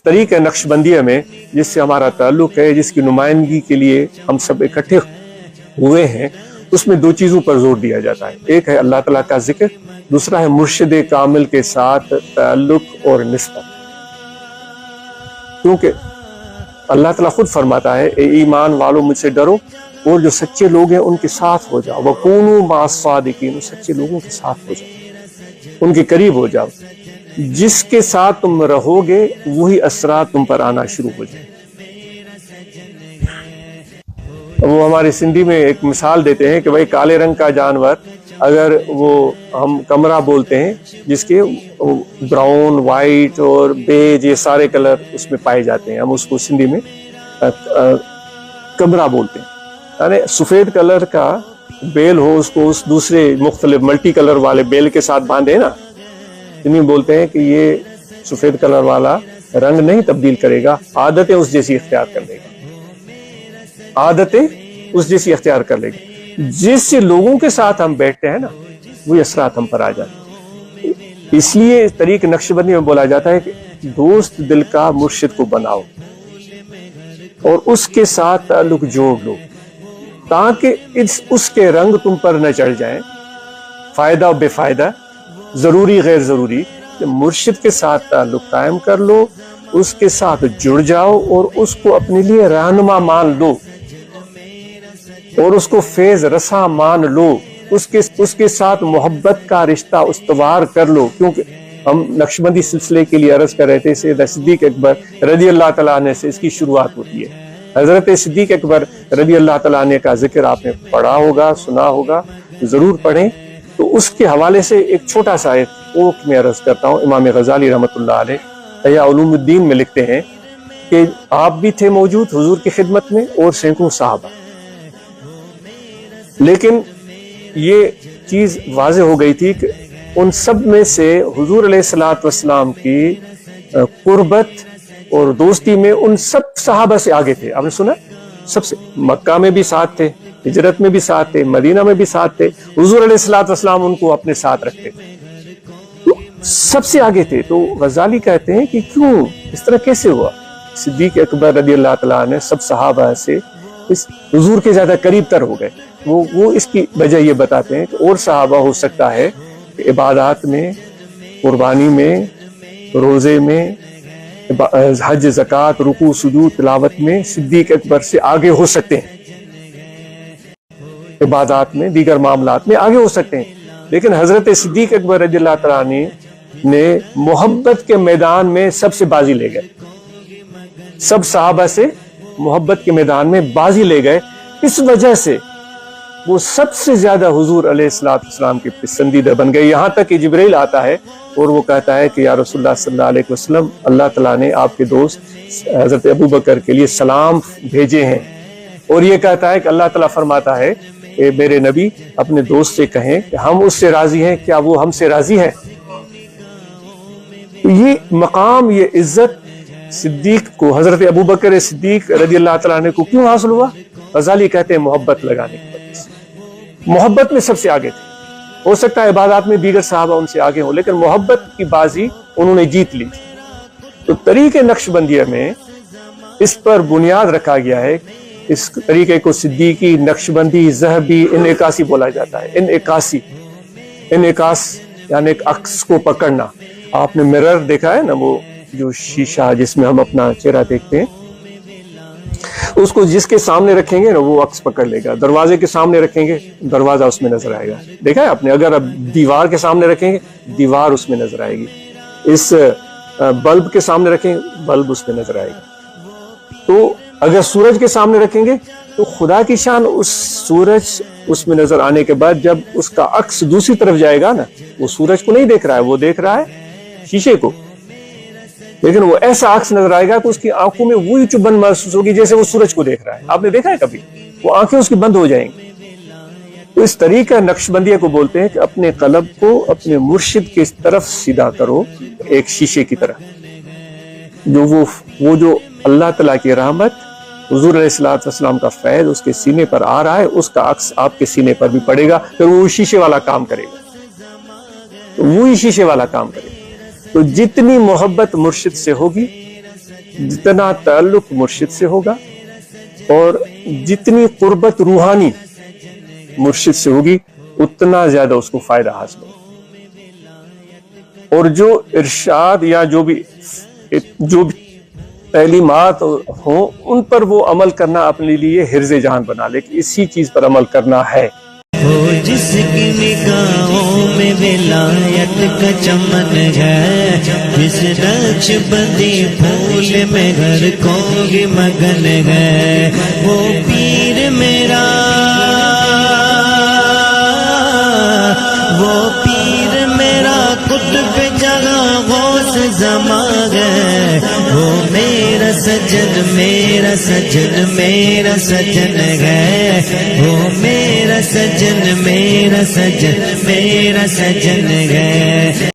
طریقہ نقشبندیہ میں جس سے ہمارا تعلق ہے، جس کی نمائندگی کے لیے ہم سب اکٹھے ہوئے ہیں، اس میں دو چیزوں پر زور دیا جاتا ہے۔ ایک ہے اللہ تعالیٰ کا ذکر، دوسرا ہے مرشد کامل کے ساتھ تعلق اور نسبت۔ کیونکہ اللہ تعالیٰ خود فرماتا ہے، اے ایمان والو مجھ سے ڈرو اور جو سچے لوگ ہیں ان کے ساتھ ہو جاؤ، وَكُونُوا مَعَ الصَّادِقِينَ، سچے لوگوں کے ساتھ ہو جاؤ، ان کے قریب ہو جاؤ۔ جس کے ساتھ تم رہو گے وہی اثرات تم پر آنا شروع ہو جائیں۔ وہ ہمارے سندھی میں ایک مثال دیتے ہیں کہ بھائی کالے رنگ کا جانور اگر وہ ہم کمرہ بولتے ہیں جس کے براؤن، وائٹ اور بیج یہ سارے کلر اس میں پائے جاتے ہیں، ہم اس کو سندھی میں کمرہ بولتے ہیں۔ یعنی سفید کلر کا بیل ہو، اس کو اس دوسرے مختلف ملٹی کلر والے بیل کے ساتھ باندھے نا، انہیں بولتے ہیں کہ یہ سفید کلر والا رنگ نہیں تبدیل کرے گا، عادتیں اس جیسی اختیار کر لے گا، عادتیں اس جیسی اختیار کر لے گا۔ جس لوگوں کے ساتھ ہم بیٹھتے ہیں نا وہی اثرات ہم پر آ جاتے ہیں۔ اس لیے طریق نقشبندی میں بولا جاتا ہے کہ دوست دل کا مرشد کو بناؤ اور اس کے ساتھ تعلق جوڑ لو تاکہ اس کے رنگ تم پر نہ چڑھ جائیں، فائدہ و بے فائدہ، ضروری غیر ضروری۔ مرشد کے ساتھ تعلق قائم کر لو، اس کے ساتھ جڑ جاؤ اور اس کو اپنے لیے رہنما مان لو اور اس کو فیض رساں مان لو، اس کے ساتھ محبت کا رشتہ استوار کر لو۔ کیونکہ ہم نقشبندی سلسلے کے لیے عرض کر رہے تھے، سیدنا صدیق اکبر رضی اللہ تعالیٰ عنہ سے اس کی شروعات ہوتی ہے۔ حضرت صدیق اکبر رضی اللہ تعالیٰ عنہ کا ذکر آپ نے پڑھا ہوگا، سنا ہوگا، ضرور پڑھیں۔ تو اس کے حوالے سے ایک چھوٹا سا ایک اوک میں عرض کرتا ہوں۔ امام غزالی رحمۃ اللہ علیہ احیاء علوم الدین میں لکھتے ہیں کہ آپ بھی تھے موجود حضور کی خدمت میں اور سینکڑوں صحابہ، لیکن یہ چیز واضح ہو گئی تھی کہ ان سب میں سے حضور علیہ الصلوۃ والسلام کی قربت اور دوستی میں ان سب صحابہ سے آگے تھے۔ آپ نے سنا، سب سے مکہ میں بھی ساتھ تھے، ہجرت میں بھی ساتھ تھے، مدینہ میں بھی ساتھ تھے، حضور علیہ الصلوۃ والسلام ان کو اپنے ساتھ رکھتے تھے، تو سب سے آگے تھے۔ تو غزالی کہتے ہیں کہ کیوں اس طرح کیسے ہوا؟ صدیق اکبر رضی اللہ تعالیٰ نے سب صحابہ سے اس حضور کے زیادہ قریب تر ہو گئے۔ وہ اس کی وجہ یہ بتاتے ہیں کہ اور صحابہ ہو سکتا ہے کہ عبادات میں، قربانی میں، روزے میں، حج، زکوٰۃ، رکوع، سجود، تلاوت میں صدیق اکبر سے آگے ہو سکتے ہیں، عبادات میں، دیگر معاملات میں آگے ہو سکتے ہیں، لیکن حضرت صدیق اکبر رضی اللہ تعالیٰ عنہ نے محبت کے میدان میں سب سے بازی لے گئے، سب صحابہ سے محبت کے میدان میں بازی لے گئے۔ اس وجہ سے وہ سب سے زیادہ حضور علیہ السلام کے پسندیدہ بن گئے، یہاں تک کہ جبرائیل آتا ہے اور وہ کہتا ہے کہ یا رسول اللہ صلی اللہ علیہ وسلم، اللہ تعالیٰ نے آپ کے دوست حضرت ابوبکر کے لیے سلام بھیجے ہیں، اور یہ کہتا ہے کہ اللہ تعالیٰ فرماتا ہے کہ میرے نبی اپنے دوست سے کہیں کہ ہم اس سے راضی ہیں، کیا وہ ہم سے راضی ہے؟ یہ مقام، یہ عزت صدیق کو، حضرت ابوبکر صدیق رضی اللہ تعالیٰ عنہ کو کیوں حاصل ہوا؟ غزالی کہتے ہیں محبت لگانے کی وجہ سے۔ محبت میں سب سے آگے تھے، ہو سکتا ہے عبادات میں دیگر صحابہ ان سے آگے ہوں، لیکن محبت کی بازی انہوں نے جیت لی۔ تو طریق نقشبندیہ میں اس پر بنیاد رکھا گیا ہے، اس طریقے کو صدیقی، نقشبندی، ذہبی، انعکاسی بولا جاتا ہے۔ انعکاس یعنی ایک عکس کو پکڑنا۔ آپ نے مرر دیکھا ہے نا، وہ جو شیشہ جس میں ہم اپنا چہرہ دیکھتے ہیں، اس کو جس کے سامنے رکھیں گے نا وہ عکس پکڑ لے گا، دروازے کے سامنے رکھیں گے دروازہ اس میں نظر آئے گا، دیکھا ہے آپ نے؟ اگر اب دیوار کے سامنے رکھیں گے دیوار اس میں نظر آئے گی، اس بلب کے سامنے رکھیں بلب اس میں نظر آئے گی۔ تو اگر سورج کے سامنے رکھیں گے تو خدا کی شان اس سورج اس میں نظر آنے کے بعد جب اس کا عکس دوسری طرف جائے گا نا، وہ سورج کو نہیں دیکھ رہا ہے، وہ دیکھ رہا ہے شیشے کو، لیکن وہ ایسا عکس نظر آئے گا کہ اس کی آنکھوں میں وہی چبھن محسوس ہوگی جیسے وہ سورج کو دیکھ رہا ہے۔ آپ نے دیکھا ہے کبھی؟ وہ آنکھیں اس کی بند ہو جائیں گی۔ تو اس طریقہ نقشبندیہ کو بولتے ہیں کہ اپنے قلب کو اپنے مرشد کی طرف سیدھا کرو، ایک شیشے کی طرح، جو اللہ تعالیٰ کی رحمت، حضور علیہ السلام کا فیض اس کے سینے پر آ رہا ہے، اس کا عکس آپ کے سینے پر بھی پڑے گا، پھر وہ شیشے والا کام کرے گا، وہی شیشے والا کام کرے گا۔ تو جتنی محبت مرشد سے ہوگی جتنا تعلق مرشد سے ہوگا اور جتنی قربت روحانی مرشد سے ہوگی اتنا زیادہ اس کو فائدہ حاصل ہوگا. اور جو ارشاد یا جو بھی تعلیمات ہوں ان پر وہ عمل کرنا اپنے لیے حرز جان بنا لے کہ اسی چیز پر عمل کرنا ہے. وہ جس کی نگاہوں میں ولایت کا چمن ہے، جس نقش بندی پھول میں گھر کو بھی مگن ہے، وہ پیر میرا، وہ پیر میرا قطب جگہ غوث زمان ہے، وہ میرا سجن، میرا سجن، میرا سجن ہے، وہ میرا سجن، میرا سجن، میرا سجن ہے.